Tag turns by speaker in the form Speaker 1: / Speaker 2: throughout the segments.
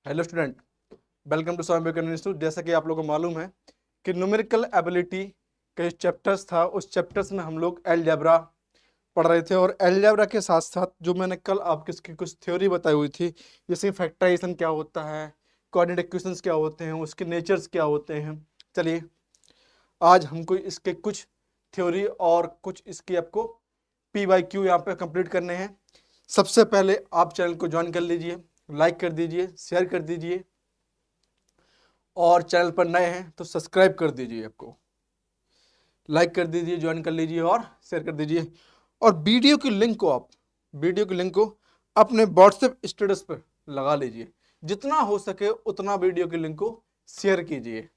Speaker 1: Hello student, welcome to Swami Vivekananda institute. जैसा कि आप लोगों को मालूम है कि न्यूमेरिकल एबिलिटी के चैप्टर्स था, उस चैप्टर्स में हम लोग अलजेब्रा पढ़ रहे थे। और अलजेब्रा के साथ साथ जो मैंने कल आपकी इसकी कुछ थ्योरी बताई हुई थी, जैसे फैक्टराइजेशन क्या होता है, कोऑर्डिनेट इक्वेशंस क्या होते हैं, उसके नेचर्स क्या होते हैं। चलिए आज हमको इसके कुछ थ्योरी और कुछ इसकी आपको PYQ यहाँ पे कंप्लीट करने हैं। सबसे पहले आप चैनल को ज्वाइन कर लीजिए, लाइक कर दीजिए, शेयर कर दीजिए, और चैनल पर नए हैं तो सब्सक्राइब कर दीजिए। आपको लाइक कर दीजिए, ज्वाइन कर लीजिए और शेयर कर दीजिए। और वीडियो की लिंक को अपने व्हाट्सएप स्टेटस पर लगा लीजिए। जितना हो सके उतना वीडियो की लिंक को शेयर कीजिए।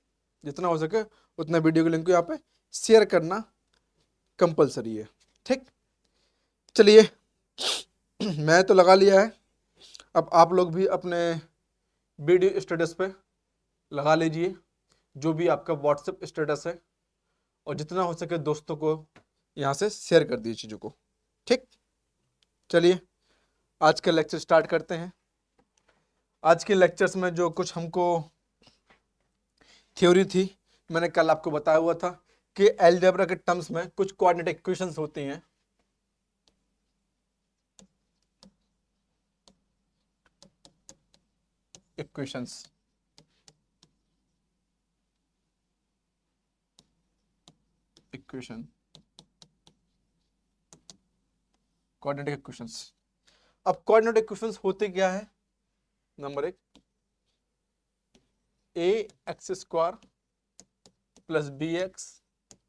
Speaker 1: जितना हो सके उतना वीडियो की लिंक को यहाँ पे शेयर करना कंपलसरी है। ठीक, चलिए मैं तो लगा लिया है, अब आप लोग भी अपने वीडियो स्टेटस पे लगा लीजिए, जो भी आपका व्हाट्सएप स्टेटस है, और जितना हो सके दोस्तों को यहाँ से शेयर कर दीजिए चीज़ों को। ठीक, चलिए आज का लेक्चर स्टार्ट करते हैं। आज के लेक्चर्स में जो कुछ हमको थ्योरी थी, मैंने कल आपको बताया हुआ था कि अलजेब्रा के टर्म्स में कुछ कोऑर्डिनेट इक्वेशंस होती हैं। Equations equation coordinate equations. अब कोऑर्डिनेट इक्वेशंस होते क्या है? नंबर एक, ax² plus bx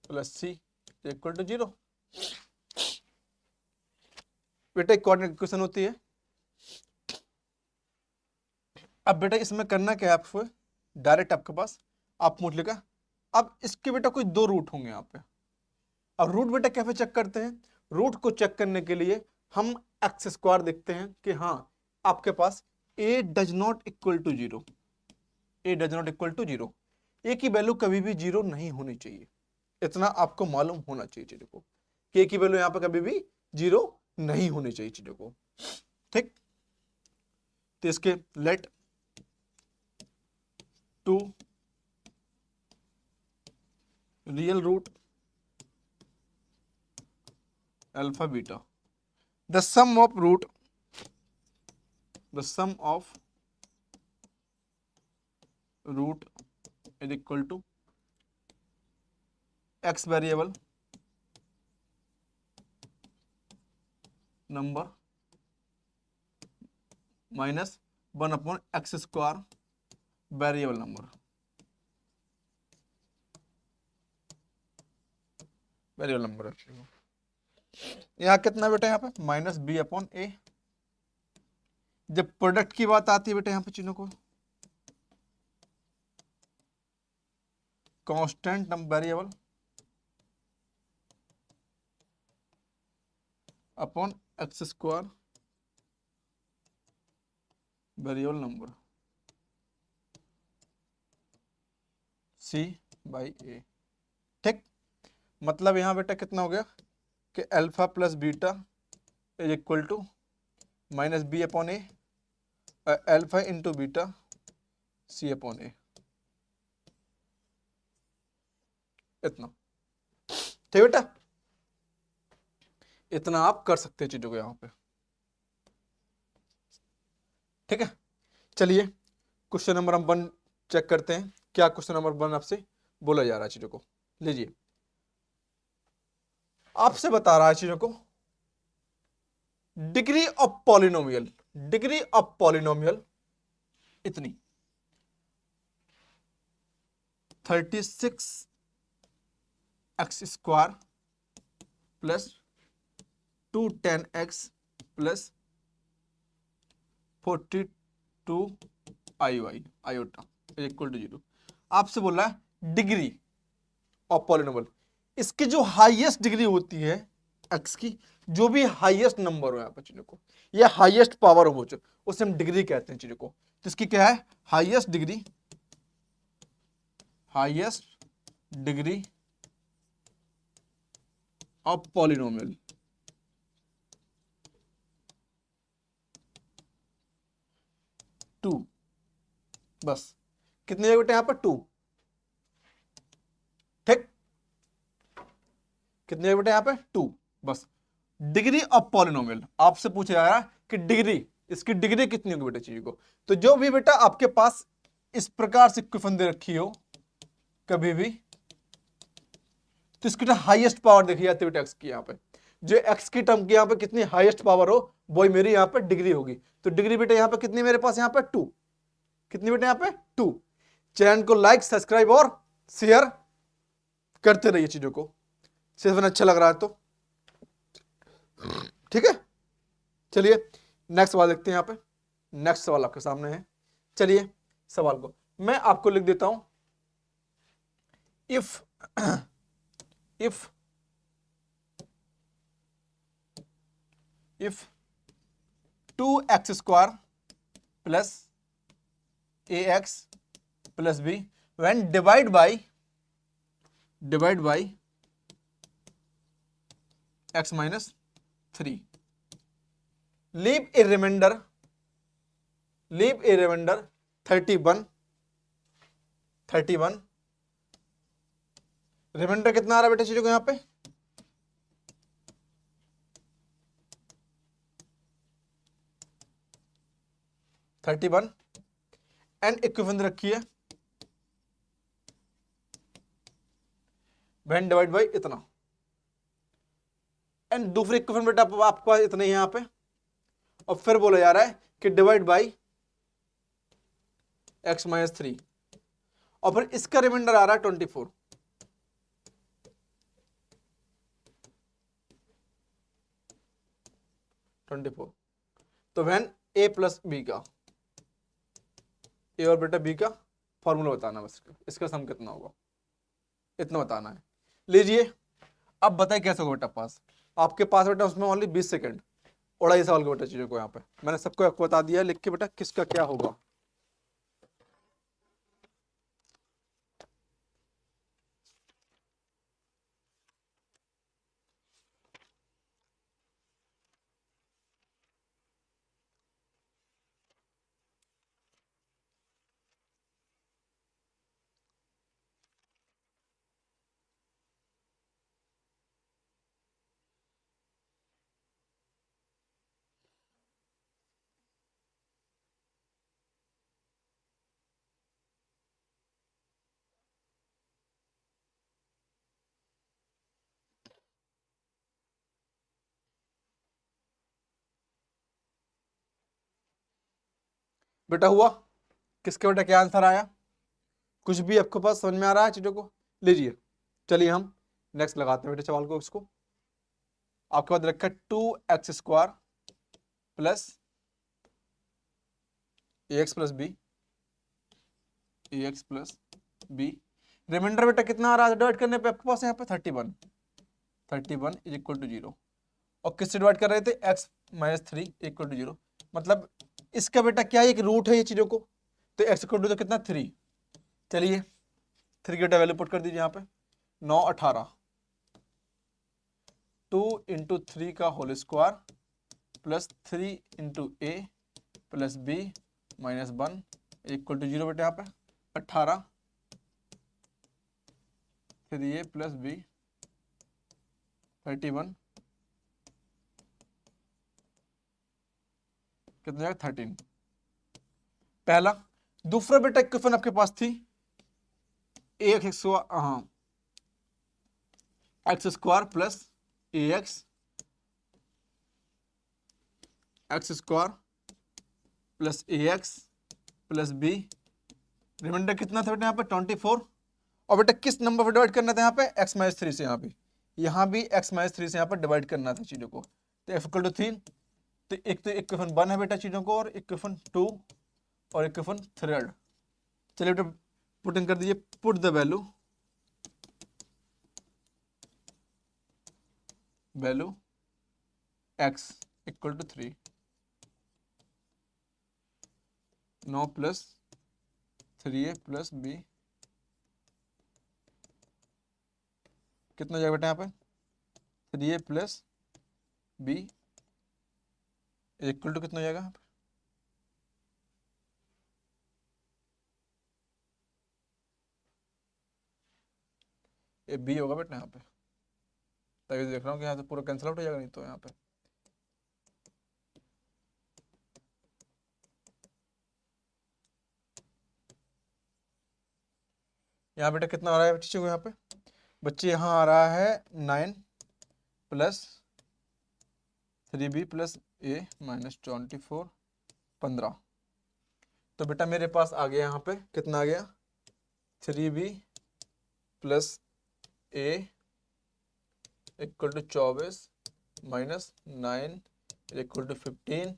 Speaker 1: plus c equal to 0। बेटा एक कोऑर्डिनेट इक्वेशन होती है। अब बेटा इसमें करना क्या है आपको, डायरेक्ट आपके पास आप पूछ लेगा। अब इसके बेटा कोई दो रूट होंगे यहाँ पे। अब रूट बेटा कैसे चेक करते हैं? रूट को चेक करने के लिए हम x² देखते हैं कि हाँ आपके पास a does not equal to 0, a does not equal to 0, a की वैल्यू कभी भी 0 नहीं होनी चाहिए। इतना आपको मालूम होना चाहिए चीजों को कि a की वैल्यू यहाँ पे कभी भी 0 नहीं होनी चाहिए चीजों को। ठीक, तो इसके let to real root alpha beta, the sum of root is equal to x variable number minus 1 upon x² variable number। यहाँ कितना बेटा, यहाँ पे माइनस बी अपॉन ए। जब प्रोडक्ट की बात आती है बेटा यहाँ पे चीजों को constant number variable upon x² variable number c by a. ठीक, मतलब यहाँ बेटा कितना हो गया कि alpha plus beta is equal to minus b upon a, alpha into beta c upon a. इतना ठीक बेटा, इतना आप कर सकते हैं चीजों को यहाँ पे। ठीक है, चलिए क्वेश्चन नंबर 1 चेक करते हैं। क्या क्वेश्चन नंबर 1 आपसे बोला जा रहा है चीजों को? लीजिए, आपसे बता रहा है चीजों को डिग्री ऑफ पॉलिनोमियल इतनी 36x² plus 210x plus 42 iota equal to 0। आपसे बोल रहा है डिग्री ऑफ पॉलिनोमियल, इसकी जो हाईएस्ट डिग्री होती है x की, जो भी हाईएस्ट नंबर हो यहाँ पर चीजों को, या हाईएस्ट पावर हो उसे हम डिग्री कहते हैं चीजों को। तो इसकी क्या है? Highest degree of polynomial. Two बस कितनी जगह बेटा यहाँ पर 2, ठीक, कितनी जगह बेटा यहाँ पे 2, बस। डिग्री ऑफ पॉलिनोमियल आपसे पूछा जा रहा है कि डिग्री, इसकी डिग्री कितनी होगी बेटा चीज को। तो जो भी बेटा आपके पास इस प्रकार से इक्वेशन दे रखी हो कभी भी, तो इसकी हाईएस्ट पावर देखी जाती है बेटा एक्स की, यहाँ पे जो एक्स की टर्म की यहाँ पे कितनी हाईएस्ट पावर हो वही मेरी यहाँ पे डिग्री होगी। तो डिग्री बेटा यहाँ पे कितनी मेरे पास यहाँ पे 2, कितनी बेटा यहाँ पे 2। चैनल को लाइक सब्सक्राइब और शेयर करते रहिए चीजों को, सिर्फ अच्छा लग रहा है तो, ठीक है। चलिए नेक्स्ट सवाल देखते हैं। यहाँ पे नेक्स्ट सवाल आपके सामने है, चलिए सवाल को मैं आपको लिख देता हूं। If if 2x² plus ax plus b when divide by x minus 3, leave a remainder 31, reminder कितना आ रहा है बेटा चीजों को यहाँ पे 31 एंड इक्विवेलेंट रखी है व्हेन डिवाइड बाई इतना, एंड दूसरी इक्वेशन बेटा आपके पास इतने ही यहाँ पे, और फिर बोला जा रहा है कि डिवाइड बाई x माइनस 3, और फिर इसका रिमाइंडर आ रहा है 24। तो व्हेन a प्लस बी का, ए और बेटा बी का फॉर्मूला बताना, बस इसका सम कितना होगा इतना बताना है। लीजिए अब बताइए कैसे होगा बेटा पास, आपके पास बेटा उसमें ओनली 20 सेकंड और 2.5 सवाल का बेटा चीजों को, यहाँ पे मैंने सबको आपको बता दिया लिख के बेटा किसका क्या होगा। बेटा हुआ किसके बेटा क्या आंसर आया, कुछ भी आपके पास समझ में आ रहा है चीजों को। लीजिए चलिए हम नेक्स्ट लगाते हैं बेटे सवाल को। इसको आपके पास रखा 2x² plus ax plus b, remainder बेटा कितना आ रहा है डिवाइड करने पे आपके पास यहाँ पे 31 इज इक्वल टू 0, और किससे डिवाइड कर रहे थे x माइनस 3 इक्वल टू 0, मतलब इसका बेटा क्या है एक रूट है ये चीजों को, तो x इक्वल टू तो कितना 3। चलिए 3 की बेटा वैल्यू पुट कर दीजिए यहाँ पे 9 18, 2 इंटू 3 का whole square plus 3 into a plus b minus 1 equal to 0 बेटा यहाँ पे 18 3a प्लस बी 31 कितना जाएगा 13। पहला दूसरा बेटा इक्वेशन आपके पास थी x square plus x square plus x plus b, remainder कितना था बेटा यहाँ पे 24, और बेटा किस नंबर पर डिवाइड करना था यहाँ पे x माइनस 3 से, यहाँ भी x माइनस 3 से यहाँ पर डिवाइड करना था चीजों को, तो f इक्वल टू 3, तो एक तो इक्वेशन 1 है बेटा चीजों को, और इक्वेशन 2 और इक्वेशन 3। चलिए बेटा पुटिंग कर दीजिए, put the value x equal to 3, 9 plus 3a plus b कितना जाएगा बेटा यहाँ पे 3a plus B equal to कितना हो जाएगा, ये बी होगा बेटा यहाँ पे, तभी देख रहा हूँ कि यहाँ से पूरा कैंसिल आउट हो जाएगा, नहीं तो यहाँ पे यहाँ बेटा कितना आ रहा है बच्चे को, यहाँ पे बच्चे यहाँ आ रहा है 9 plus 3b plus a minus 24 15। तो बेटा मेरे पास आ गया यहाँ पे कितना आ गया 3b plus a equal to 24 minus 9 equal to 15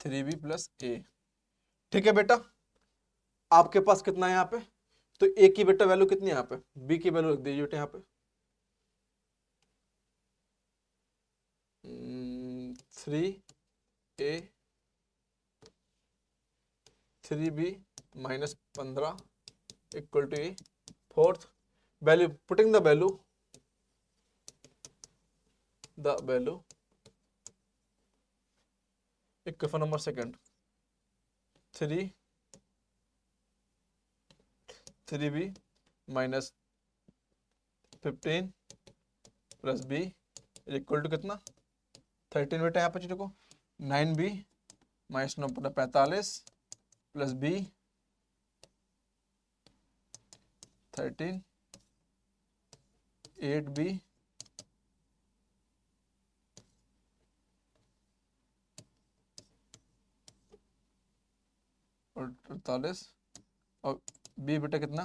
Speaker 1: 3b plus a। ठीक है बेटा, आपके पास कितना है यहाँ पे, तो a की बेटा वैल्यू कितनी है यहाँ पे, b की वैल्यू रख दीजिए बेटा यहाँ पे 3a 3b minus 15 equal to a। Fourth value putting the value equation number second 3b minus 15 plus b equal to कितना 13 बेटा यहाँ पे चीजों को 9b minus 9 45 plus b 13 8b और 48 और b बेटा कितना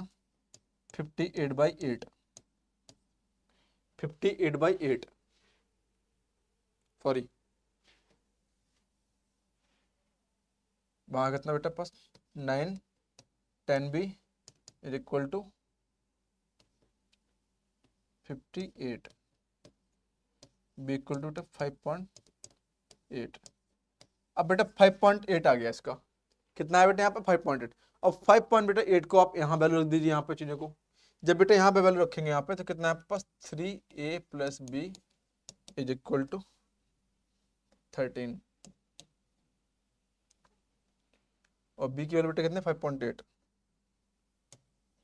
Speaker 1: 58/8 58/8 सॉरी वहाँ कितना बेटा पास 9 10b is equal to 58 b equal to 5.8। अब बेटा 5.8 आ गया, इसका कितना है बेटा यहाँ पे 5.8। अब 5.8 को आप यहाँ वैल्यू रख दीजिए यहाँ पे चीजों को, जब बेटा यहाँ पे वैल्यू रखेंगे यहाँ पे तो कितना है आपके पास 3a plus b is equal to 13 और b की वैल्यू बेटा कितने 5.8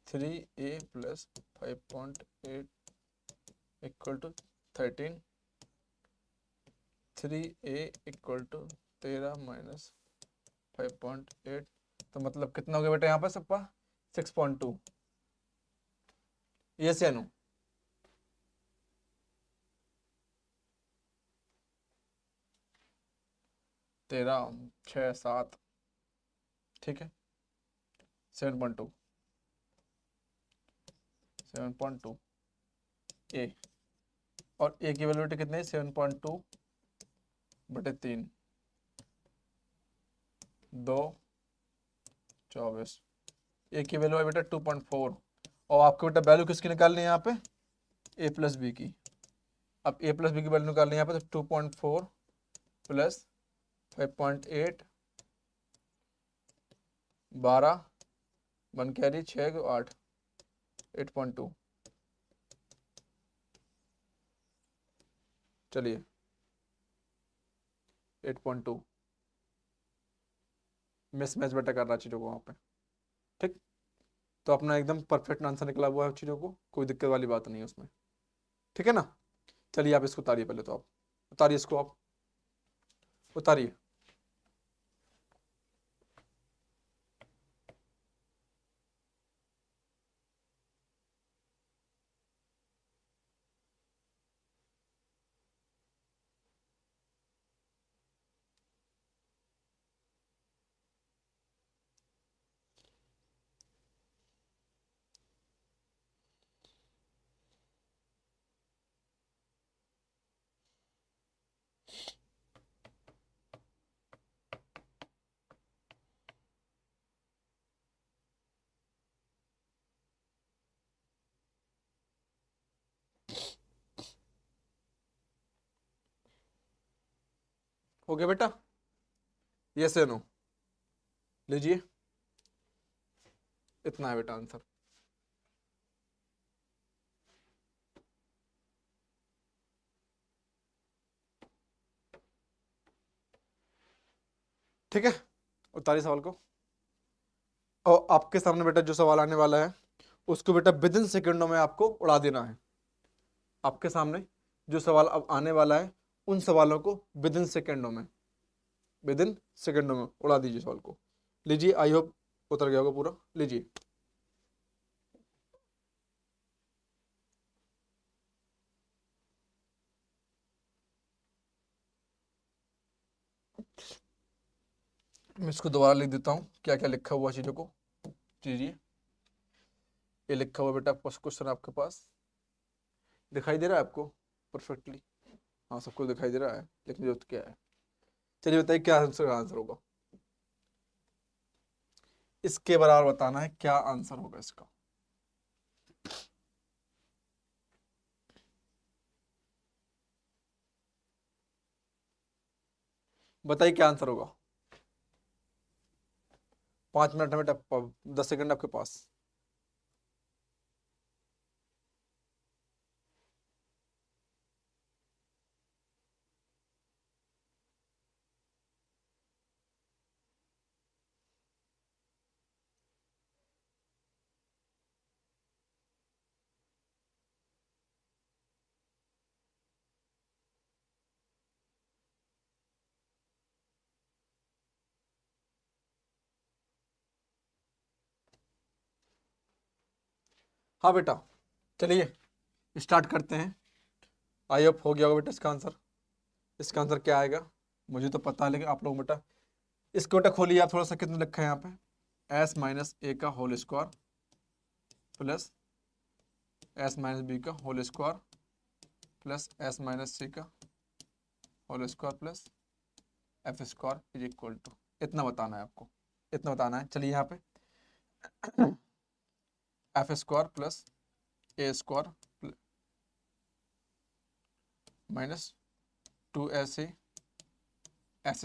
Speaker 1: 3a plus 5.8 equal to 13 3a equal to 13 minus 5.8 तो मतलब कितना हो गया बेटा यहाँ पर सबका 6.2। यस या नो, तेरह 6 7 ठीक है 7.2 ए और ए की वैल्यू कितने 7.2 बटे 3 2 24 ए की वैल्यू है बेटा 2.4 और आपको बेटा वैल्यू किसकी निकालनी है यहाँ पे ए प्लस बी की। अब ए प्लस बी की वैल्यू निकालनी है यहाँ पे तो 2.4 प्लस 5.8 12 1 कैरी 6 8 8.2 चलिए 8.2 मिस मैच बेटा कर रहा चीज़ों को वहाँ पे। ठीक, तो अपना एकदम परफेक्ट आंसर निकला हुआ है चीज़ों को, कोई दिक्कत वाली बात नहीं है उसमें। ठीक है ना, चलिए आप इसको उतारिए, पहले तो आप उतारिए इसको, आप उतारिए। हो गया बेटा, यस या नो, लीजिए इतना है बेटा आंसर। ठीक है, उतारिए सवाल को। और आपके सामने बेटा जो सवाल आने वाला है उसको बेटा विद इन सेकेंडों में आपको उड़ा देना है। आपके सामने जो सवाल अब आने वाला है उन सवालों को विद इन सेकेंडों में उड़ा दीजिए सवाल को। लीजिए, आई होप उतर गया होगा पूरा। लीजिए, मैं इसको दोबारा लिख देता हूँ क्या क्या लिखा हुआ चीजों को। जी, ये लिखा हुआ बेटा क्वेश्चन आपके पास दिखाई दे रहा है आपको परफेक्टली? हाँ, सब कुछ दिखाई दे रहा है, लेकिन जो क्या है, चलिए बताइए क्या आंसर होगा। इसके बराबर बताना है क्या आंसर होगा इसका। बताइए क्या आंसर होगा। 5 मिनट में 10 सेकंड आपके पास। हाँ बेटा, चलिए स्टार्ट करते हैं। आई होप हो गया होगा बेटा इसका आंसर। इसका आंसर क्या आएगा मुझे तो पता है, लेकिन आप लोग बेटा इसको बेटा खोलिए आप थोड़ा सा। कितना लिखा है यहाँ पे? एस माइनस ए का whole square plus s minus b का whole square plus s minus c का whole square plus f square is equal to, इतना बताना है आपको, इतना बताना है। चलिए यहाँ पे f square plus a square minus 2 s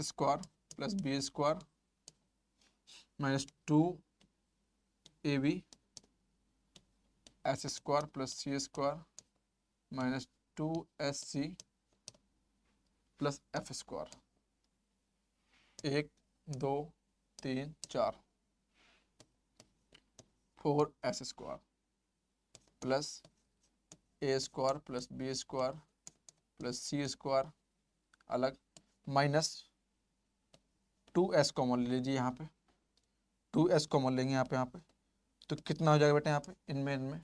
Speaker 1: square plus b square minus 2 AB s square plus c square minus 2SC plus f square. 1 2 3 4 4S square plus a square plus b square plus c square अलग minus 2S common ले लीजिए यहाँ पे। 2S common लेंगे यहाँ पे तो कितना हो जाएगा बेटा यहाँ पे? इनमें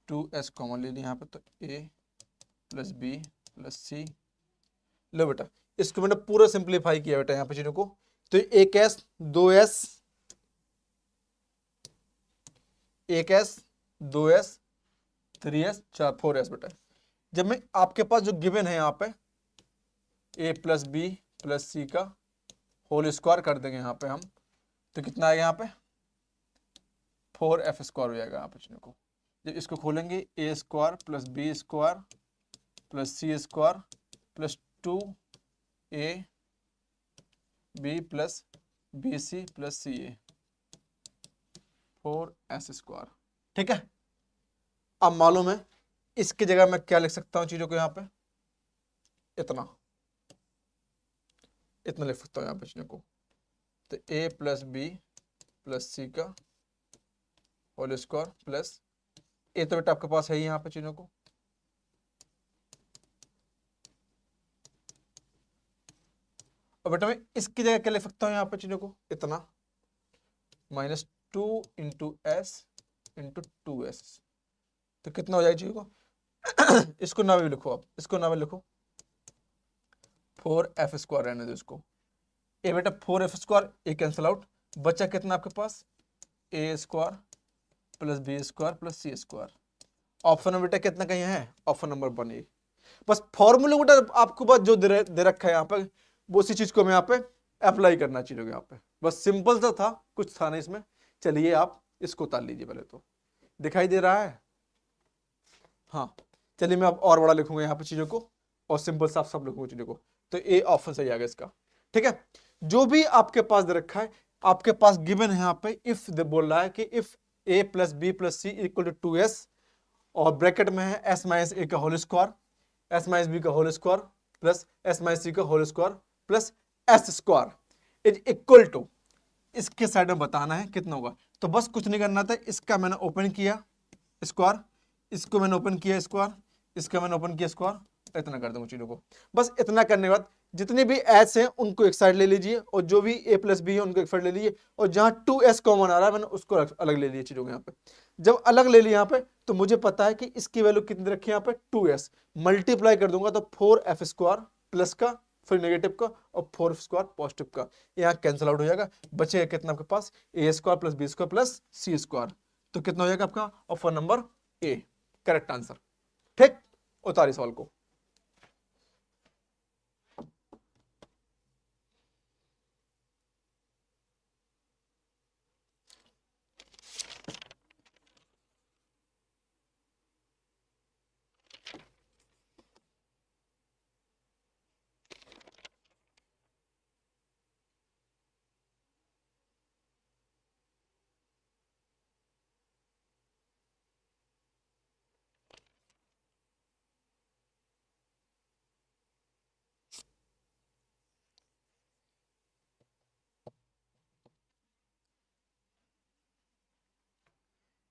Speaker 1: 2S कॉमन ले लिया यहाँ पे तो A प्लस बी प्लस सी। लो बेटा इसको मैंने पूरा सिंप्लीफाई किया बेटा यहाँ पे चीजों को। तो 1S 2S 1S 2S 3S 4S बेटा। जब मैं आपके पास जो गिवन है यहाँ पे A प्लस बी प्लस सी का होल स्क्वायर कर देंगे यहाँ पे हम, तो कितना आएगा यहाँ पे? 4F स्क्वायर हो जाएगा यहाँ पे चीजों को। जब इसको खोलेंगे A square plus b square plus c square plus 2AB plus BC plus CA 4S square. ठीक है, अब मालूम है इसकी जगह मैं क्या लिख सकता हूँ चीजों को यहाँ पे? इतना लिख सकता हूँ यहाँ पे चीजों को। तो A प्लस बी प्लस सी का होल स्क्वायर प्लस ए तो बेटा आपके पास है ही यहाँ पे चीजों को, और बेटा मैं इसकी जगह क्या लिख सकता हूँ यहाँ पे चीजों को? इतना minus 2 into S into 2S। तो कितना हो जाएगा चीजों को? इसको ना भी लिखो आप, इसको ना भी लिखो, 4F स्क्वायर रहने दो इसको। ए बेटा 4F स्क्वायर ए कैंसिल आउट, बचा कितना आपके पास? A square plus b square plus c square. Option में बेटा कितना कहीं है? Option number 1 A. बस फॉर्मूले बेटा आपको बस जो दे रखा है यहाँ पे वो उसी चीज को मैं यहाँ पे अप्लाई करना चाहिए यहाँ पे। बस सिंपल सा था, कुछ था नहीं इसमें। चलिए आप इसको उतार लीजिए पहले तो। दिखाई दे रहा है? हाँ, चलिए मैं अब और बड़ा लिखूंगा यहाँ पे चीजों को और सिंपल साफ साफ लिखूंगा चीजों को। तो ए ऑप्शन सही आ गया इसका। ठीक है, जो भी आपके पास दे रखा है, आपके पास गिवन है यहाँ पे इफ बोल रहा है कि if A plus b plus c equal to 2S और ब्रैकेट में है S माइनस ए का whole square S minus b का whole square plus S minus c का whole square plus S square is equal to, इसके side में बताना है कितना होगा। तो बस कुछ नहीं करना था, इसका मैंने ओपन किया स्क्वायर, इसको मैंने ओपन किया स्क्वायर, इसका मैंने ओपन किया स्क्वायर, इतना कर दूंगा चीजों को। बस इतना करने के बाद जितने भी एच हैं उनको एक साइड ले लीजिए, और जो भी a प्लस बी है उनको एक साइड ले लीजिए, और जहां 2s कॉमन आ रहा है मैंने उसको अलग ले लिया चीजों को। यहाँ पे जब अलग ले लिया यहाँ पे, तो मुझे पता है कि इसकी वैल्यू कितनी रखी है यहाँ पे 2s, मल्टीप्लाई कर दूंगा तो 4f स्क्वायर प्लस का, फिर नेगेटिव का, और 4 स्क्वायर पॉजिटिव का, यहाँ कैंसिल आउट हो जाएगा। बचेगा कितना आपके पास, a square plus b square plus c square. तो कितना हो जाएगा आपका option number A correct answer. ठीक, उतारी सवाल को।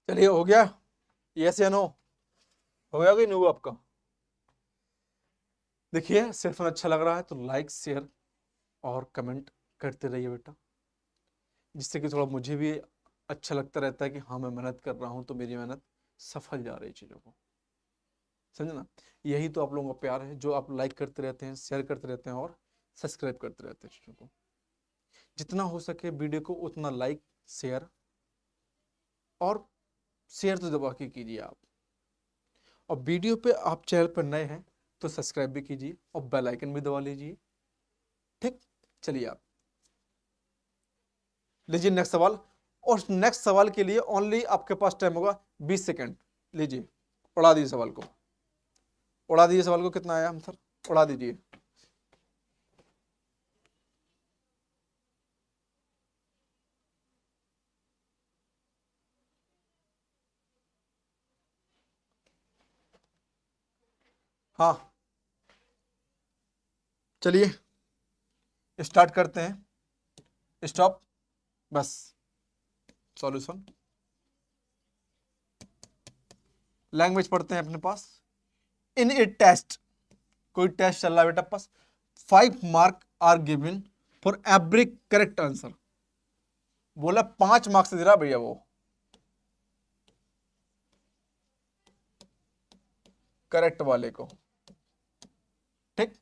Speaker 1: चलिए हो गया, यस या नो, हो गया कि नहीं हुआ आपका? देखिए सेशन अच्छा लग रहा है तो लाइक शेयर और कमेंट करते रहिए बेटा, जिससे कि थोड़ा मुझे भी अच्छा लगता रहता है कि हाँ मैं मेहनत कर रहा हूँ तो मेरी मेहनत सफल जा रही है चीज़ों को, समझे ना। यही तो आप लोगों का प्यार है, जो आप लाइक करते रहते हैं, शेयर करते रहते हैं और सब्सक्राइब करते रहते हैं चीज़ों को। जितना हो सके वीडियो को उतना लाइक शेयर, और शेयर तो दबा के कीजिए आप, और वीडियो पे आप चैनल पर नए हैं तो सब्सक्राइब भी कीजिए और बेल आइकन भी दबा लीजिए। ठीक, चलिए आप लीजिए नेक्स्ट सवाल, और नेक्स्ट सवाल के लिए ओनली आपके पास टाइम होगा 20 सेकंड। लीजिए उड़ा दीजिए सवाल को, उड़ा दीजिए सवाल को। कितना आया आंसर, उड़ा दीजिए। हाँ चलिए स्टार्ट करते हैं, स्टॉप, बस सॉल्यूशन। लैंग्वेज पढ़ते हैं अपने पास। इन ए टेस्ट, कोई टेस्ट चल रहा है बेटा पास, 5 mark are given for every correct answer. बोला 5 मार्क्स दे रहा भैया वो, करेक्ट वाले को। ठीक,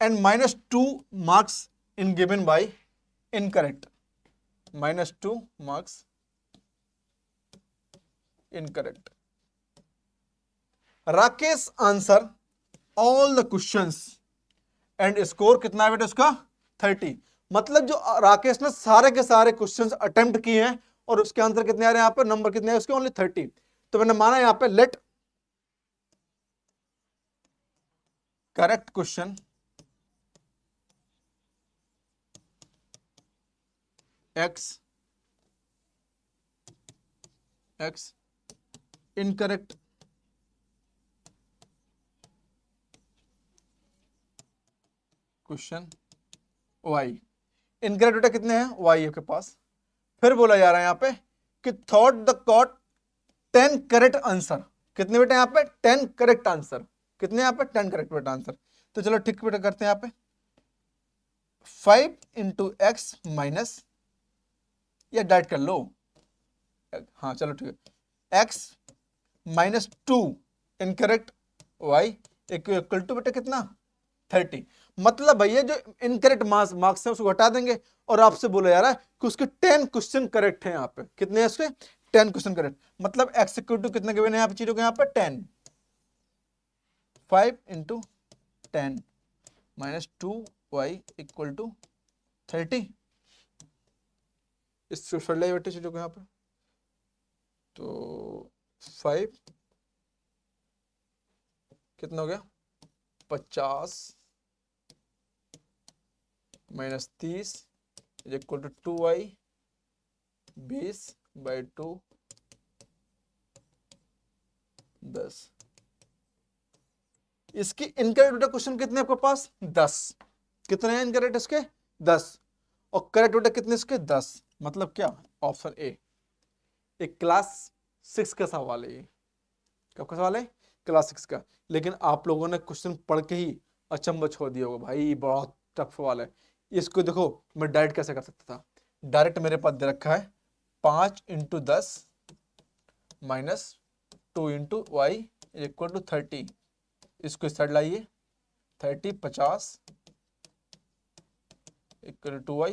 Speaker 1: and -2 marks in given by incorrect, -2 marks incorrect. Rakesh answer all the questions and score कितना है बेटा उसका 30। मतलब जो राकेश ने सारे के सारे क्वेश्चंस अटेम्प्ट किए हैं और उसके आंसर कितने आ रहे हैं, यहाँ पे नंबर कितने हैं उसके, ओनली 30। तो मैंने माना यहाँ पे let correct question x incorrect question y। Incorrect बेटा कितने हैं, y के पास। फिर बोला जा रहा है यहाँ पे कि thought the caught 10 correct answer. कितने बेटा यहाँ पे 10 करेक्ट आंसर, कितने यहाँ पे 10 करेक्ट बेटा आंसर। तो चलो ठीक बेटा करते हैं यहाँ पे 5 इंटू एक्स माइनस, या डाइट कर लो, हाँ चलो ठीक है, x -2 incorrect y equal to बेटा कितना 30। मतलब भैया जो इनकरेक्ट मार्क्स है उसको हटा देंगे, और आपसे बोला जा रहा है कि उसके 10 क्वेश्चन करेक्ट है। यहाँ पे कितने हैं उसके 10 क्वेश्चन करेक्ट, मतलब x इक्वल टू कितना गिवन है यहाँ पे चीजों के, यहाँ पे 10, 5 इंटू 10 -2y इक्वल टू 30। इससे फट ले बेटे चीजों को यहाँ पे, तो 5 कितना हो गया 50 -30 इक्वल टू 2y 20/2 10। इसकी इनकरेक्ट क्वेश्चन कितने आपके पास 10, कितने हैं इनकरेक्ट इसके 10, और करेक्ट बेटा कितने इसके 10, मतलब क्या ऑप्शन ए एक क्लास 6 का सवाल है ये। कब का सवाल है? क्लास 6 का। लेकिन आप लोगों ने क्वेश्चन पढ़ के ही अचंभव छोड़ दिया होगा, भाई बहुत टफ सवाल है। इसको देखो मैं डायरेक्ट कैसे कर सकता था। डायरेक्ट मेरे पास दे रखा है 5 × 10 माइनस 2 × y इक्वल टू 30। इसको इस साइड लाइए, 30 50 इक्वल टू y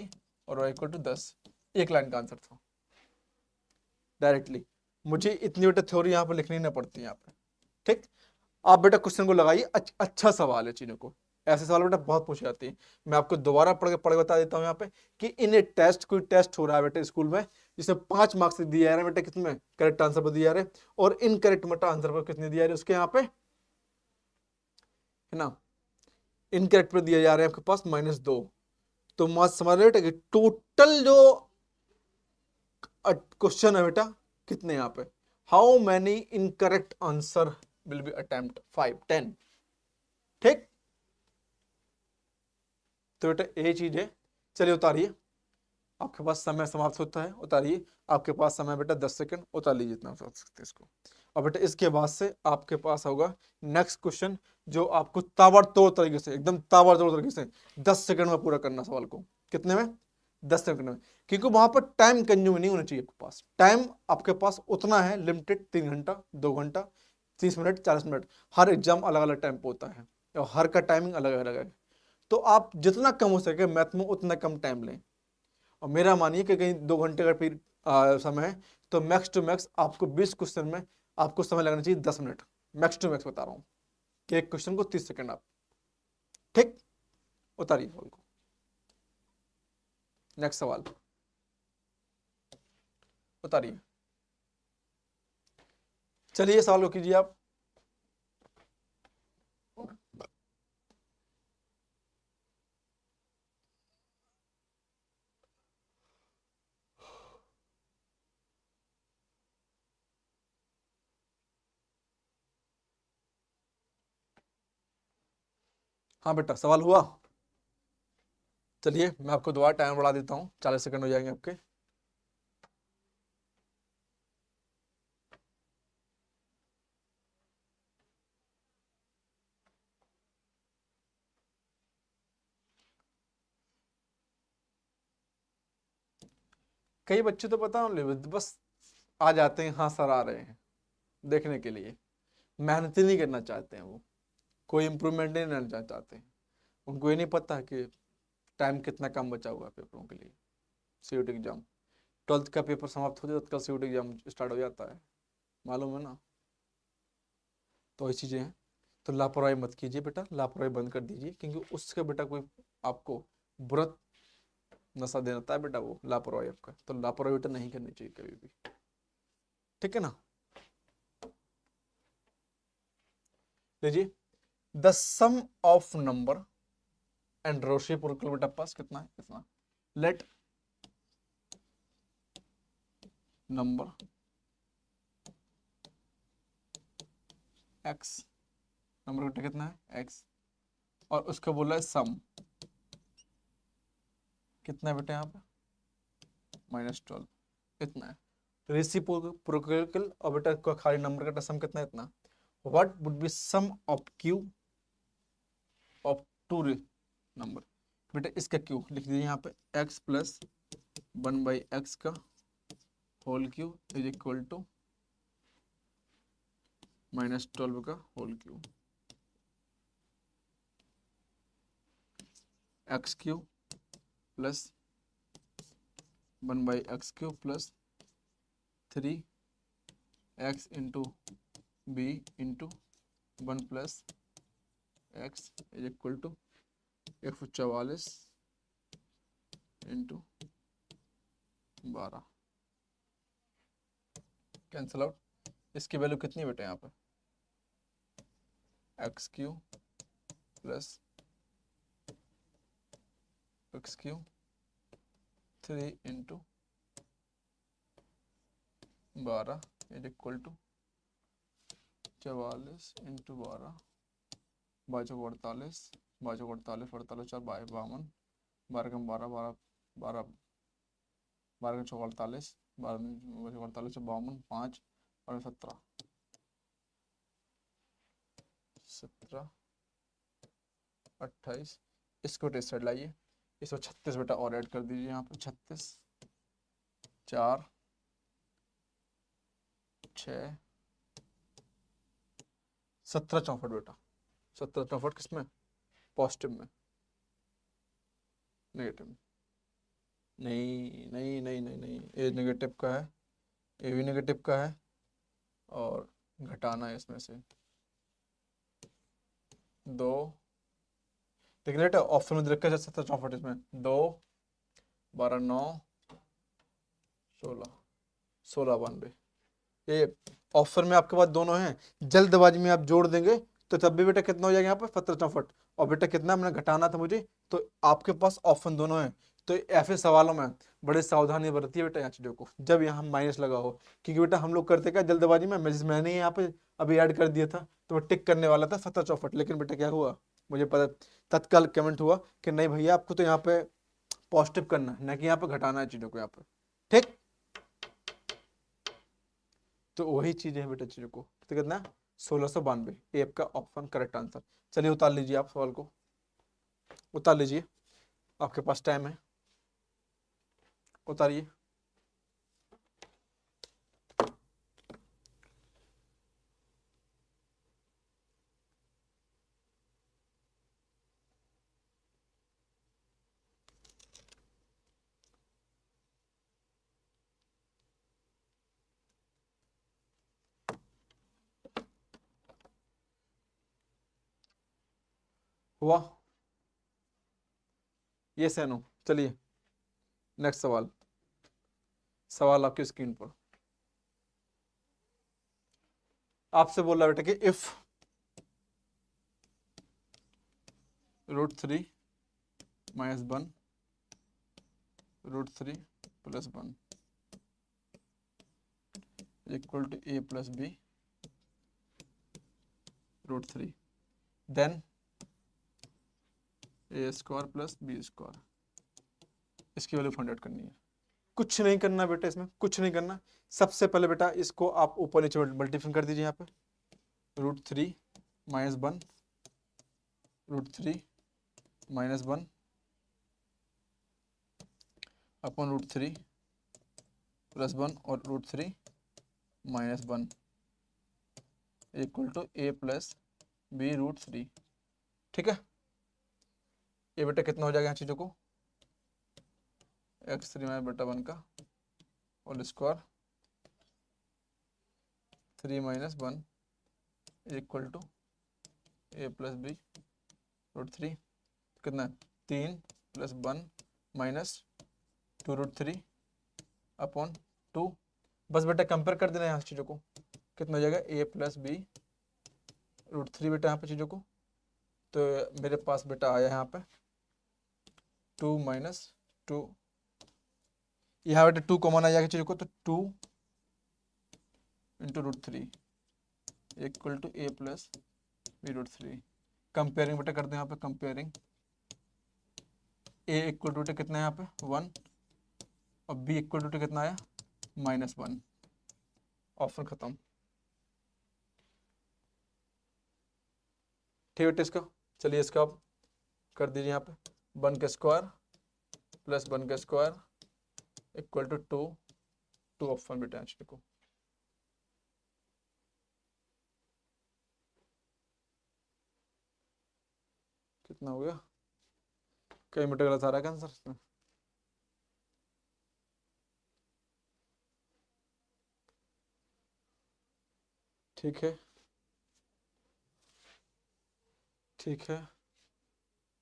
Speaker 1: और y इक्वल टू 10। एक लाइन का आंसर था डायरेक्टली। मुझे इतनी बेटा थ्योरी यहाँ पर लिखनी ना पड़ती है यहाँ पे। ठीक, आप बेटा क्वेश्चन को लगाइए। अच्छा सवाल है चीजों को, ऐसे सवाल बेटा बहुत पूछे जाते हैं। मैं आपको दोबारा पढ़ के बता देता हूँ यहाँ पे कि इन टेस्ट कोई टेस्ट हो रहा है बेटा स्कूल में, जिसमें 5 मार्क्स दिए जा रहे हैं बेटा, कितने करेक्ट आंसर पर दिए जा रहे हैं और इनकरेक्ट बेटा आंसर पर कितने दिए जा रहे हैं उसके यहाँ पे, है ना। इनकरेक्ट पर दिए जा रहे हैं आपके पास -2। तो मत समझ रहे बेटा कि टोटल जो क्वेश्चन है बेटा कितने यहाँ पे, how many incorrect answer will be attempt, 5 10। ठीक, तो बेटा ये चीज है। चलिए उतारिए, आपके पास समय समाप्त होता है, उतारिए। आपके पास समय बेटा 10 सेकंड, उतार लीजिए जितना उतार सकते हैं इसको। और बेटा इसके बाद से आपके पास होगा नेक्स्ट क्वेश्चन, जो आपको ताबड़तोड़ तरीके से, एकदम ताबड़तोड़ तरीके से 10 सेकंड में पूरा करना सवाल को। कितने में? 10 सेकंड में। क्योंकि वहां पर टाइम कंज्यूम नहीं होना चाहिए आपके पास। टाइम आपके पास उतना है लिमिटेड, 3 घंटा 2 घंटा 30 मिनट 40 मिनट। हर एग्जाम अलग अलग टाइम पे होता है और हर का टाइमिंग अलग अलग है। तो आप जितना कम हो सके मैथ में उतना कम टाइम लें। और मेरा मानिए कि कहीं 2 घंटे का पीरियड समय है, तो मैक्स टू मैक्स आपको 20 क्वेश्चन में आपको समय लगना चाहिए 10 मिनट। मैक्स टू मैक्स बता रहा हूँ कि एक क्वेश्चन को 30 सेकंड आप। ठीक, उतारिए सवाल को। नेक्स्ट सवाल उतारिए। चलिए सवाल को कीजिए आप। हाँ बेटा सवाल हुआ। चलिए मैं आपको दोबारा टाइम बढ़ा देता हूँ, 40 सेकंड हो जाएंगे आपके। कई बच्चे तो पता बस आ जाते हैं, हाँ सर आ रहे हैं देखने के लिए, मेहनत ही नहीं करना चाहते हैं। वो कोई इंप्रूवमेंट नहीं करना चाहते हैं। उनको ये नहीं पता कि टाइम कितना कम बचा हुआ है पेपरों के लिए। सीयूटी एग्जाम 12th का पेपर समाप्त हो जाता, कल सीयूटी एग्जाम स्टार्ट हो जाता है, मालूम है ना। तो ये चीज़ें हैं। तो लापरवाही मत कीजिए बेटा, लापरवाही बंद कर दीजिए, क्योंकि उसका बेटा कोई आपको बुरा नशा देता है बेटा, वो लापरवाही आपका। तो लापरवाही बेटा नहीं करनी चाहिए कभी भी, ठीक है ना। लीजिए, the sum of number and रोशी पुरकल बेटा पास कितना है, कितना। लेट नंबर एक्स, नंबर बेटा कितना है एक्स, और उसका बोला है सम कितना है बेटा यहाँ पे -12, इतना है। रेसिप्रोकल और बेटा खाली नंबर का सम कितना है, इतना। What would be sum of cube of two number, बेटा इसका क्यू लिख दीजिए यहाँ पे, x प्लस 1/x का whole cube is equal to -12 का whole cube, x cube plus 1/x³ plus 3x into b into 1 plus x is equal to 144 into 12। Cancel out. इसकी वैल्यू कितनी बेटे यहाँ पे, x³ plus x³ 3 into 12 is equal to 44 into 12, 48 48 48 4 52, 12 कम 12 12 12 12 चौक 48, 12 48 52, 5 और 17, 17 28। इसको इस साइड लाइए, इसको 36 बेटा और ऐड कर दीजिए यहाँ पे, 36 4 6 17 64 बेटा, 17 64 किसमें, पॉजिटिव में, नेगेटिव में, नहीं नहीं नहीं नहीं नहीं, ये नेगेटिव का है, ये भी नेगेटिव का है, और घटाना है इसमें से 2, देख लेटे ऑप्शन में रखा है 17 64, इसमें 2 12 9 16 16 92, ये ऑफर में आपके पास दोनों हैं, जल्दबाजी में आप जोड़ देंगे तो तब भी बेटा कितना हो जाएगा यहाँ पर 17 64, और बेटा कितना मैंने घटाना था मुझे, तो आपके पास ऑप्शन दोनों हैं। तो ऐसे सवालों में बड़े सावधानी बरती है बेटा यहाँ चीजों को, जब यहाँ माइनस लगा हो, क्योंकि बेटा हम लोग करते क्या जल्दबाजी में, मैंने यहाँ पे अभी ऐड कर दिया था तो मैं टिक करने वाला था 17 64, लेकिन बेटा क्या हुआ, मुझे पता तत्काल कमेंट हुआ कि नहीं भैया आपको तो यहाँ पे पॉजिटिव करना है, ना कि यहाँ पे घटाना है चीजों को यहाँ पे, ठीक। तो वही चीज है बेटा चीजों को, तो कितना 1692, ए आपका ऑप्शन करेक्ट आंसर। चलिए उतार लीजिए आप सवाल को, उतार लीजिए, आपके पास टाइम है, उतारिए। हुआ ये से नो, चलिए नेक्स्ट सवाल, सवाल आपकी स्क्रीन पर आपसे बोल रहा बेटा कि if √3 - 1 √3 + 1 equal to a + b √3, then a² + b², इसकी वैल्यू फाइंड आउट करनी है। कुछ नहीं करना बेटा, इसमें कुछ नहीं करना, सबसे पहले बेटा इसको आप ऊपर नीचे मल्टीप्लाई कर दीजिए यहाँ पे, √3 - 1 √3 - 1 अपन √3 + 1 और √3 - 1 इक्वल टू a + b √3, ठीक है। ये बेटा कितना हो जाएगा यहाँ चीजों को, x3 - बेटा 1 का whole square 3 - 1 equal to a + b √3, कितना 3 + 1 - 2 √3 अपॉन 2, बस बेटा कंपेयर कर देना यहाँ चीज़ों को, कितना हो जाएगा a + b √3 बेटा यहाँ पे चीज़ों को, तो मेरे पास बेटा आया यहाँ पे 2 - 2, यहाँ बेटा 2 कॉमन आ जाएगा चीज़ों को, तो 2 × √3 equal to a + b √3, comparing बेटा करते हैं यहाँ पे, कंपेयरिंग a इक्वल टू कितना है यहाँ पे 1 और b इक्वल टू कितना आया -1, ऑप्शन खत्म, ठीक है इसका। चलिए इसका आप कर दीजिए यहाँ पे 1 का स्क्वायर + 1 का स्क्वायर इक्वल टू 2 ऑप्शन बेटा यहाँ को, कितना हो गया, कई मीटर गलत आ रहा है आंसर इसमें, ठीक है ठीक है,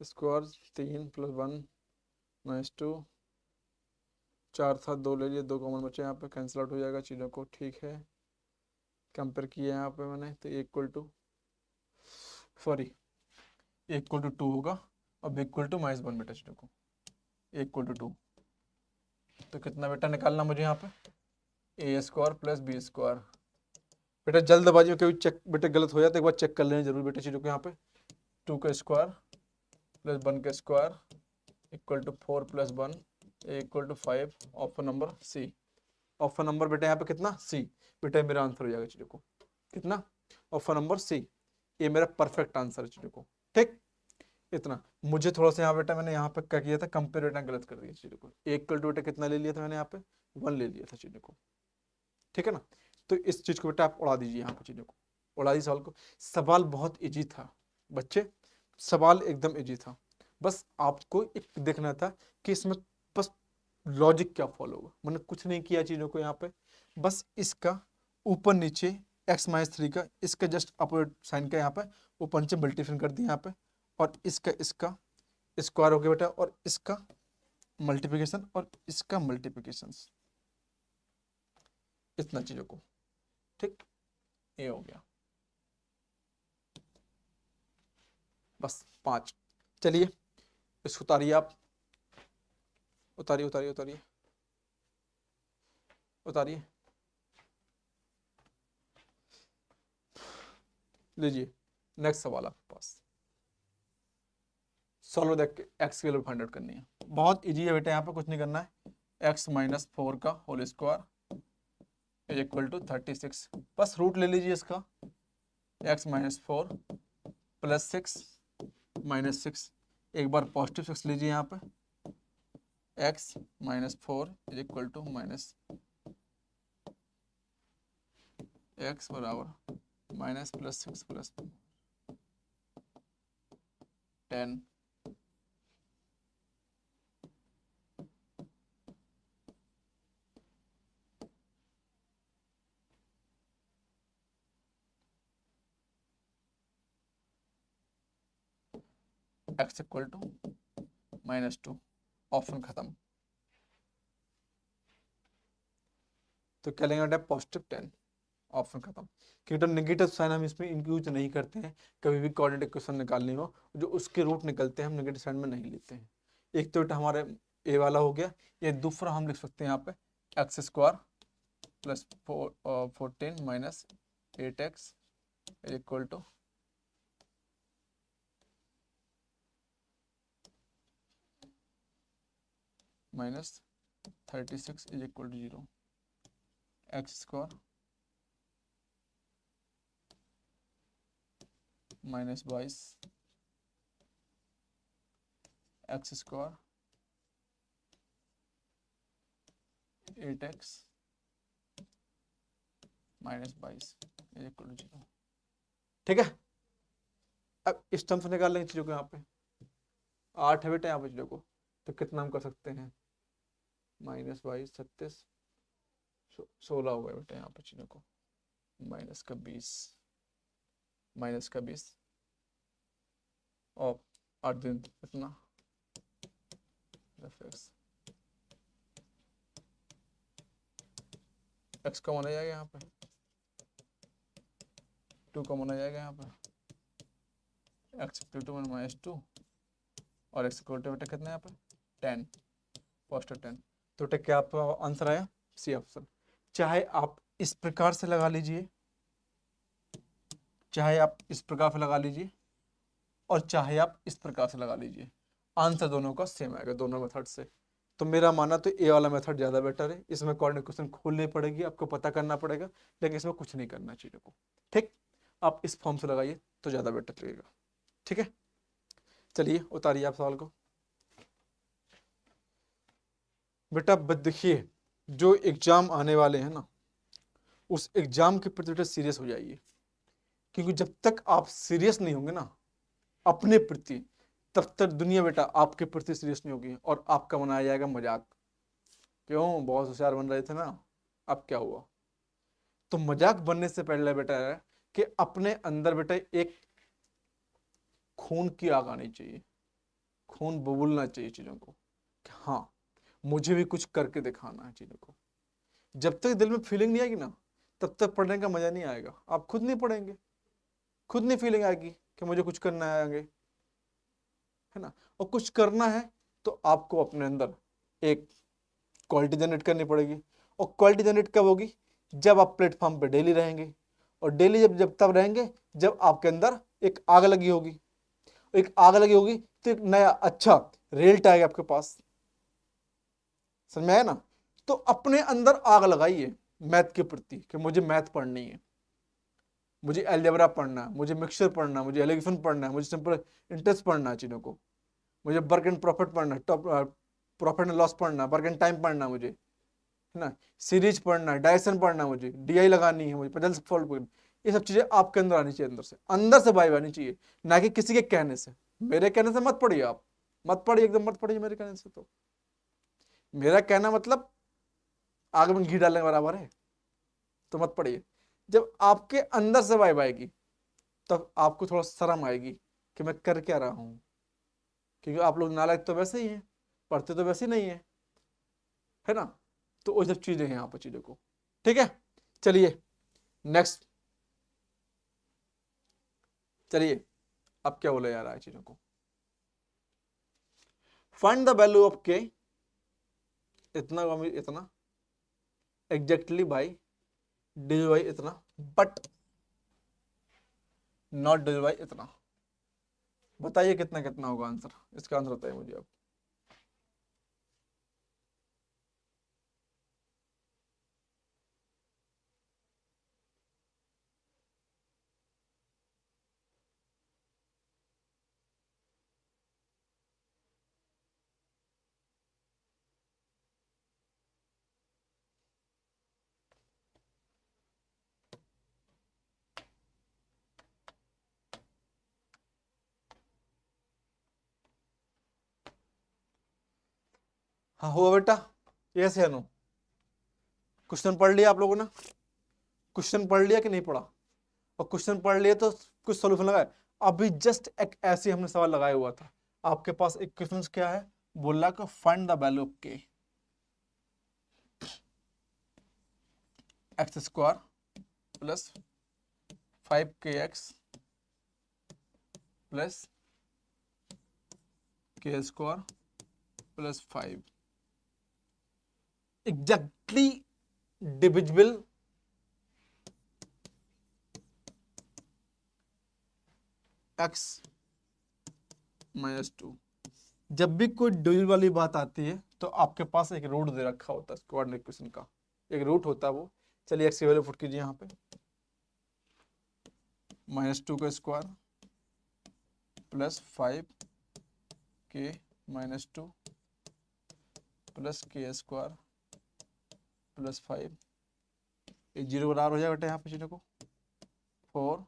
Speaker 1: स्क्वायर 3 + 1 - 2, 4 था 2 ले लिए, 2 कॉमन बचे यहाँ पे, कैंसिल आउट हो जाएगा चीज़ों को, ठीक है। कंपेयर किया यहाँ पे मैंने, तो equal to sorry equal to 2 होगा और इक्वल टू -1 बेटा चीज़ों को, इक्वल टू 2, तो कितना बेटा निकालना मुझे यहाँ पे a² + b², बेटा जल्दबाजी में कभी चेक बेटा गलत हो जाता है, एक बार चेक कर लेना जरूर बेटा चीज़ों को, यहाँ पे 2 का स्क्वायर + 1 का square equal to 4 + 1 equal to 5, option number C. Option number बेटा यहाँ पे कितना, सी। बेटा मेरा आंसर हो जाएगा चीजों को, कितना, ऑप्शन नंबर सी, ये मेरा परफेक्ट आंसर है चीजों को। ठीक, इतना। मुझे थोड़ा सा यहाँ बेटा मैंने यहाँ पे क्या किया था, कंपेयर बेटा गलत कर दिया चीजों को। एक इक्वल टू बेटा कितना ले लिया था मैंने यहाँ पे, 1 ले लिया था चीजों को, ठीक है ना। तो इस चीज को बेटा आप उड़ा दीजिए यहाँ पे, चीजों को उड़ा दीजिए सवाल को। सवाल बहुत इजी था बच्चे, सवाल एकदम इजी था। बस आपको एक देखना था कि इसमें बस लॉजिक क्या फॉलो होगा। मैंने कुछ नहीं किया चीजों को यहाँ पे, बस इसका ऊपर नीचे x-3 का इसका जस्ट अपोजिट साइन का यहाँ पे ऊपर नीचे मल्टीप्लिकेशन कर दिया यहाँ पे, और इसका स्क्वायर हो गया बेटा, और इसका मल्टीप्लिकेशन और इसका मल्टीप्लिकेशन, इतना चीजों को। ठीक, ये हो गया बस 5। चलिए इसको उतारिए आप, उतारिए उतारिए उतारिए उतारिए, लीजिए नेक्स्ट सवाल आपके पास। सॉल्व देख के एक्स की वैल्यू फाइंड आउट करनी है, बहुत इजी है बेटा, यहाँ पे कुछ नहीं करना है। x-4 का whole square is equal to 36, बस रूट ले लीजिए इसका, x-4 प्लस 6 माइनस 6, एक बार पॉजिटिव 6 लीजिए यहाँ पे, x-4 is equal to minus x बराबर minus plus 6 plus 10, x equal to -2, option खत्म। तो क्या लेंगे बेटा, पॉजिटिव 10, ऑप्शन खत्म। क्योंकि नेगेटिव साइन हम इसमें यूज नहीं करते हैं, कभी भी कोऑर्डिनेट इक्वेशन निकालने हो जो उसके रूट निकलते हैं हम नेगेटिव साइन में नहीं लेते हैं। एक तो बेटा हमारे ए वाला हो गया, ये दूसरा हम लिख सकते हैं यहाँ पे x² plus 14 minus 8x is equal to minus 36 is equal to 0, x² minus 22 x² 8x minus 22 is equal to 0। ठीक है, अब इस टर्म से निकाल लेंगे चीजों को, यहाँ पे 8 है बेटा यहाँ पे चीजों को, तो कितना हम कर सकते हैं, माइनस 22 36 16 हो गया बेटा यहाँ पे चीजों को, माइनस का 20 और 8 दिन इतना x कॉमन आ जाएगा यहाँ पे, 2 कॉमन आ जाएगा यहाँ पे, x इक्वल टू -2 और x इक्वल टू बेटा कितना यहाँ पे 10, पॉजिटिव 10। तो बेटा क्या आपका आंसर आया, सी ऑप्शन। चाहे आप इस प्रकार से लगा लीजिए, चाहे आप इस प्रकार से लगा लीजिए, और चाहे आप इस प्रकार से लगा लीजिए, आंसर दोनों का सेम आएगा दोनों मेथड से। तो मेरा मानना तो ए वाला मेथड ज़्यादा बेटर है, इसमें कोऑर्डिनेट इक्वेशन खोलनी पड़ेगी, आपको पता करना पड़ेगा, लेकिन इसमें कुछ नहीं करना चीज़ों को। ठीक, आप इस फॉर्म से लगाइए तो ज़्यादा बेटर लगेगा। ठीक है, चलिए उतारिए आप सवाल को। बेटा देखिए, जो एग्जाम आने वाले हैं ना, उस एग्जाम के प्रति बेटा सीरियस हो जाइए, क्योंकि जब तक आप सीरियस नहीं होंगे ना अपने प्रति, तब तक दुनिया बेटा आपके प्रति सीरियस नहीं होगी, और आपका बनाया जाएगा मजाक। क्यों, बहुत होशियार बन रहे थे ना, अब क्या हुआ। तो मजाक बनने से पहले बेटा है कि अपने अंदर बेटा एक खून की आग आनी चाहिए, खून बुबुलना चाहिए चीजों को कि हाँ मुझे भी कुछ करके दिखाना है चीजों को। जब तक दिल में फीलिंग नहीं आएगी ना, तब तक पढ़ने का मजा नहीं आएगा। आप खुद नहीं पढ़ेंगे, खुद नहीं फीलिंग आएगी कि मुझे कुछ करना है आगे, है ना। और कुछ करना है तो आपको अपने अंदर एक क्वालिटी जनरेट करनी पड़ेगी, और क्वालिटी जनरेट कब होगी, जब आप प्लेटफॉर्म पे डेली रहेंगे, और डेली जब तब रहेंगे जब आपके अंदर एक आग लगी होगी। एक आग लगी होगी तो एक नया अच्छा रिजल्ट आएगा आपके पास। समझ में आया ना। तो अपने अंदर आग लगाइए मैथ के प्रति कि मुझे मैथ पढ़नी है, मुझे अलजेब्रा पढ़ना है, मुझे मिक्सचर पढ़ना है, मुझे एलिगेशन पढ़ना है, मुझे सिंपल इंटरेस्ट पढ़ना है चीज़ों को, मुझे वर्क एंड प्रॉफिट पढ़ना है, टॉप प्रॉफिट एंड लॉस पढ़ना है, वर्क एंड टाइम पढ़ना है मुझे, है ना, सीरीज पढ़ना है, डायरेक्शन पढ़ना है, मुझे डीआई लगानी है, मुझे पजल्स सॉल्व करनी, ये सब चीज़ें आपके अंदर आनी चाहिए, अंदर से वाइब आनी चाहिए, ना कि किसी के कहने से। मेरे कहने से मत पढ़िए आप, मत पढ़िए, एकदम मत पढ़िए मेरे कहने से। तो मेरा कहना मतलब आग में घी डालने के बराबर है, तो मत पढ़िए। जब आपके अंदर से वाइब आएगी तब आपको थोड़ा शर्म आएगी कि मैं कर क्या रहा हूं, क्योंकि आप लोग नालायक तो वैसे ही हैं, पढ़ते तो वैसे ही नहीं है ना। तो वो सब चीजें हैं यहाँ पर चीजों को, ठीक है। चलिए नेक्स्ट, चलिए अब क्या बोला जा रहा है चीजों को। फाइंड द वैल्यू ऑफ के, इतना इतना एग्जैक्टली बाई डिवाइड बाई इतना, बट नॉट डिवाइड बाई इतना। बताइए कितना कितना होगा आंसर, इसका आंसर बताइए मुझे अब। हाँ हुआ बेटा, यस या नो। क्वेश्चन पढ़ लिया आप लोगों ने, क्वेश्चन पढ़ लिया कि नहीं पढ़ा, और क्वेश्चन पढ़ लिए तो कुछ सोल्यूशन लगाए। अभी जस्ट एक ऐसे हमने सवाल लगाया हुआ था, आपके पास एक क्वेश्चन क्या है, बोला कि find the value of k, x square plus 5kx plus k square plus 5 exactly divisible x -2। जब भी कोई डिविजिबल वाली बात आती है तो आपके पास एक रूट दे रखा होता है कोऑर्डिनेट इक्वेशन का, एक रूट होता है वो। चलिए एक्स की वैल्यू पुट कीजिए यहाँ पे, -2 का square plus 5k -2 plus k square plus 5, ये जीरो बराबर हो जाएगा बेटा यहाँ पे चीज़ों को 4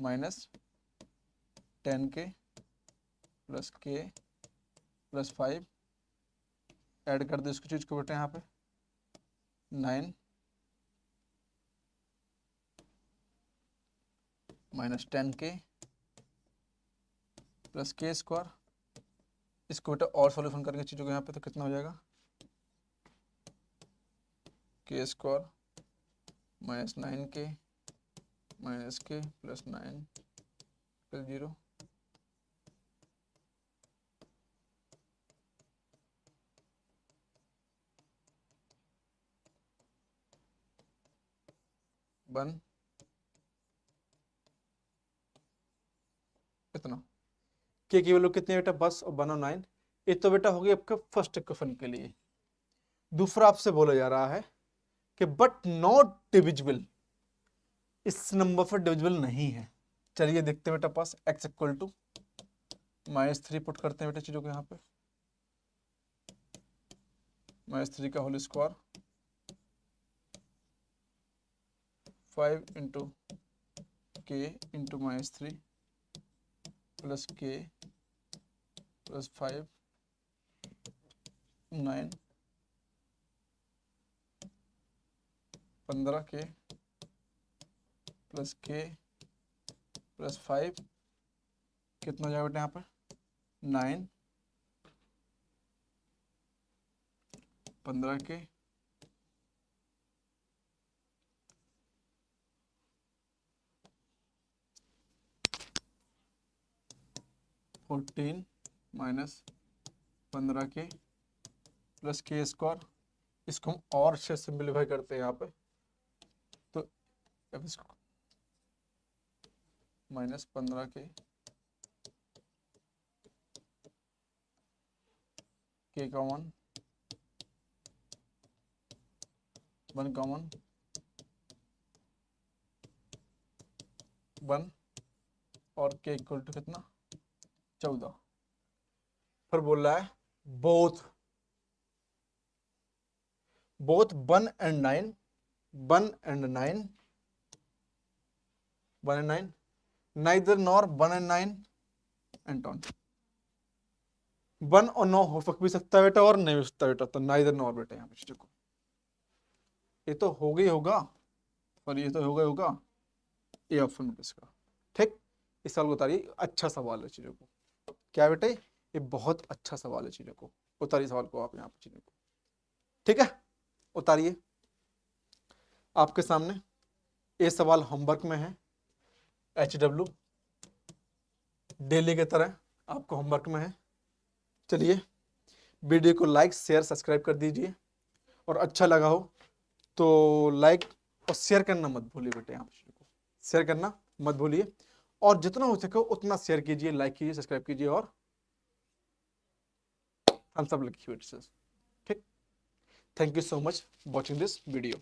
Speaker 1: माइनस 10k प्लस के प्लस 5, ऐड कर दो इसको चीज़ को बेटा यहाँ पे 9 minus 10k plus k square, इसको बेटा और सॉल्यूशन करेंगे चीज़ों को यहाँ पे तो कितना हो जाएगा के स्क्वायर माइनस 9k माइनस के प्लस 9 प्लस 0, वन इतना। के की वैल्यू कितनी है बेटा, बस और 1 और 9। ये तो बेटा हो गया आपका फर्स्ट इक्वेशन के लिए। दूसरा आपसे बोला जा रहा है कि बट नॉट डिविजिबल, इस नंबर पर डिविजिबल नहीं है। चलिए देखते हैं बेटा पास x इक्वल टू -3 पुट करते हैं बेटा चीजों को यहाँ पे, -3 का होल स्क्वायर 5 इंटू के इंटू -3 प्लस के प्लस 5 9 15k प्लस के प्लस 5 कितना हो जाएगा बेटा यहाँ पर 9 15k minus 15k plus k square, इसको हम और अच्छे सिंपलीफाई करते हैं यहाँ पे, तो अब इसको -15k के का 1 1 कॉमन 1 और k इक्वल टू कितना 14। फिर बोल रहा है both 1 and 9 1 and 9 1 and 9 neither nor 1 and 9 Anton 1 और 9 हो भी सकता है बेटा और नहीं हो सकता बेटा, तो नाइदर नॉर बेटा यहाँ पे देखो ये तो हो गई होगा और ये तो होगा होगा ए ऑप्शन में इसका। ठीक, इस सवाल को उतारिए, अच्छा सवाल है चीजों को। क्या बेटे, ये बहुत अच्छा सवाल है चीजों को, उतारिए सवाल को आप यहाँ पे चीजों को। ठीक है, उतारिए आपके सामने। ये सवाल होमवर्क में है, HW डेली की तरह आपको होमवर्क में है। चलिए वीडियो को लाइक शेयर सब्सक्राइब कर दीजिए, और अच्छा लगा हो तो लाइक और शेयर करना मत भूलिए बेटे, यहाँ पे शेयर करना मत भूलिए, और जितना हो सके उतना शेयर कीजिए, लाइक कीजिए, सब्सक्राइब कीजिए और हम सब लिखिए। ठीक, thank you so much watching this video.